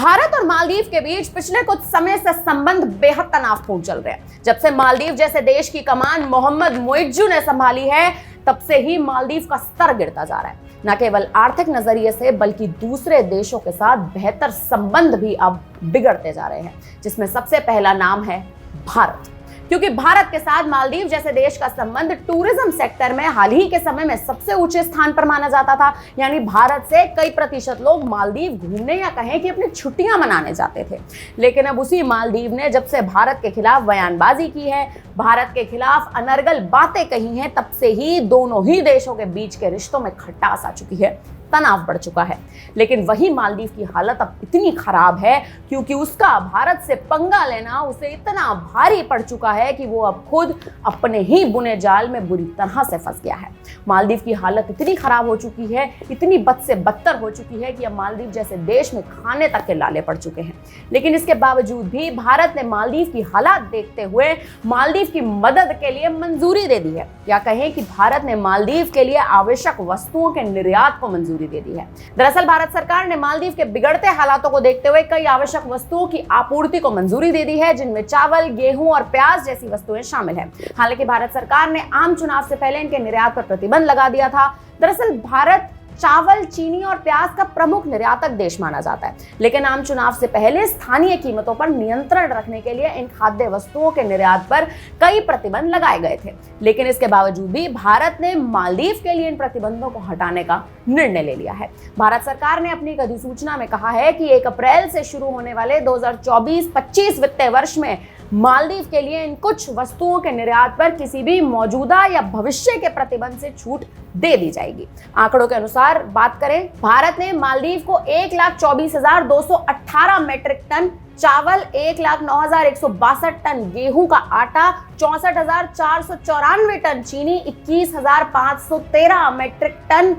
भारत और मालदीव के बीच पिछले कुछ समय से संबंध बेहद तनावपूर्ण चल रहे हैं। जब से मालदीव जैसे देश की कमान मोहम्मद मुइज्जू ने संभाली है, तब से ही मालदीव का स्तर गिरता जा रहा है। न केवल आर्थिक नजरिए से बल्कि दूसरे देशों के साथ बेहतर संबंध भी अब बिगड़ते जा रहे हैं, जिसमें सबसे पहला नाम है भारत। क्योंकि भारत के साथ मालदीव जैसे देश का संबंध टूरिज्म सेक्टर में हाल ही के समय में सबसे ऊंचे स्थान पर माना जाता था। यानी भारत से कई प्रतिशत लोग मालदीव घूमने या कहें कि अपनी छुट्टियां मनाने जाते थे। लेकिन अब उसी मालदीव ने जब से भारत के खिलाफ बयानबाजी की है, भारत के खिलाफ अनर्गल बातें कही हैं, तब से ही दोनों ही देशों के बीच के रिश्तों में खटास आ चुकी है, तनाव बढ़ चुका है। लेकिन वही मालदीव की हालत अब इतनी खराब है क्योंकि उसका भारत से पंगा लेना उसे इतना भारी पड़ चुका है कि वो अब खुद अपने ही बुने जाल में बुरी तरह से फंस गया है। मालदीव की हालत इतनी खराब हो चुकी है, इतनी बद से बदतर हो चुकी है कि अब मालदीव जैसे देश में खाने तक के लाले पड़ चुके हैं। लेकिन इसके बावजूद भी भारत ने मालदीव की हालात देखते हुए मालदीव की मदद के लिए मंजूरी दे दी है, या कहें कि भारत ने मालदीव के लिए आवश्यक वस्तुओं के निर्यात को मंजूरी दे दी है। दरअसल भारत सरकार ने मालदीव के बिगड़ते हालातों को देखते हुए कई आवश्यक वस्तुओं की आपूर्ति को मंजूरी दे दी है, जिनमें चावल, गेहूं और प्याज जैसी वस्तुएं शामिल हैं। हालांकि भारत सरकार ने आम चुनाव से पहले इनके निर्यात पर प्रतिबंध लगा दिया था। दरअसल भारत चावल, चीनी और प्याज का प्रमुख निर्यातक देश माना जाता है, लेकिन आम चुनाव से पहले स्थानीय कीमतों पर नियंत्रण रखने के लिए इन खाद्य वस्तुओं के निर्यात पर कई प्रतिबंध लगाए गए थे। लेकिन इसके बावजूद भी भारत ने मालदीव के लिए इन प्रतिबंधों को हटाने का निर्णय ले लिया है। भारत सरकार ने अपनी एक अधिसूचना में कहा है कि 1 अप्रैल से शुरू होने वाले 2024-25 वित्तीय वर्ष में मालदीव के लिए इन कुछ वस्तुओं के निर्यात पर किसी भी मौजूदा या भविष्य के प्रतिबंध से छूट दे दी जाएगी। आंकड़ों के अनुसार बात करें, भारत ने मालदीव को 1,24,218 मीट्रिक टन चावल, 1,09,162 टन गेहूं का आटा, 64,494 टन चीनी, 21,513 मीट्रिक टन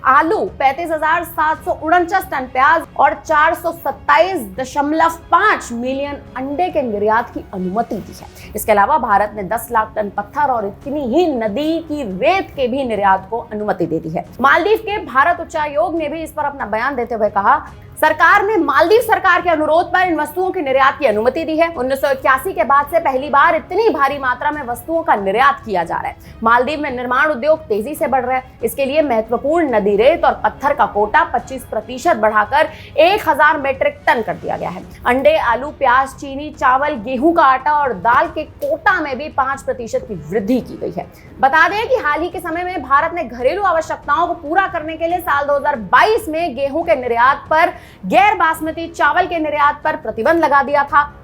आलू, 35,749 टन प्याज और 427.5 मिलियन अंडे के निर्यात की अनुमति दी है। इसके अलावा भारत ने 10 लाख टन पत्थर और इतनी ही नदी की रेत के भी निर्यात को अनुमति दे दी है। मालदीव के भारत उच्चायोग ने भी इस पर अपना बयान देते हुए कहा, सरकार ने मालदीव सरकार के अनुरोध पर इन वस्तुओं की निर्यात की अनुमति दी है। 1981 के बाद से पहली बार इतनी भारी मात्रा में वस्तुओं का निर्यात किया जा रहा है। मालदीव में निर्माण उद्योग तेजी से बढ़ रहा है। इसके लिए महत्वपूर्ण नदी रेत और पत्थर का कोटा 25% बढ़ाकर 1,000 मीट्रिक टन कर दिया गया है। अंडे, आलू, प्याज, चीनी, चावल, गेहूं का आटा और दाल के कोटा में भी 5% की वृद्धि की गई है। बता दें कि हाल ही के समय में भारत ने घरेलू आवश्यकताओं को पूरा करने के लिए साल 2022 में गेहूं के निर्यात पर, गैर बासमती चावल के निर्यात पर प्रतिबंध लगा दिया था।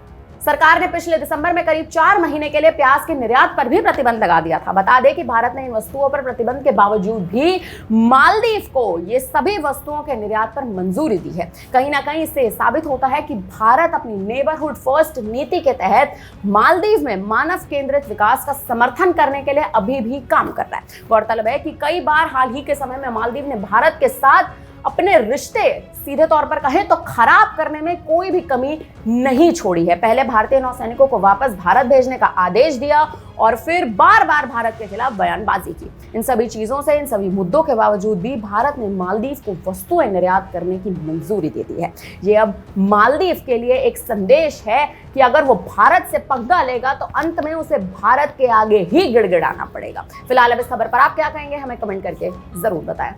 सरकार ने पिछले दिसंबर में करीब 4 महीने के लिए प्याज के निर्यात पर भी प्रतिबंध लगा दिया था। बता दें कि भारत ने इन वस्तुओं पर प्रतिबंध के बावजूद भी मालदीव को ये सभी वस्तुओं के निर्यात पर मंजूरी दी है। कहीं ना कहीं इससे साबित होता है कि भारत अपनी नेबरहुड फर्स्ट नीति के तहत मालदीव में मानव केंद्रित विकास का समर्थन करने के लिए अभी भी काम कर रहा है। गौरतलब है कि कई बार हाल ही के समय में मालदीव ने भारत के साथ अपने रिश्ते सीधे तौर पर कहें तो खराब करने में कोई भी कमी नहीं छोड़ी है। पहले भारतीय नौसैनिकों को वापस भारत भेजने का आदेश दिया और फिर बार बार भारत के खिलाफ बयानबाजी की। इन सभी चीजों से, इन सभी मुद्दों के बावजूद भी भारत ने मालदीव को वस्तुएं निर्यात करने की मंजूरी दे दी है। ये अब मालदीव के लिए एक संदेश है कि अगर वो भारत से पंगा लेगा तो अंत में उसे भारत के आगे ही गिड़गिड़ाना पड़ेगा। फिलहाल अब इस खबर पर आप क्या कहेंगे, हमें कमेंट करके जरूर बताएं।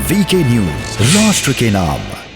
वीके न्यूज, राष्ट्र के नाम।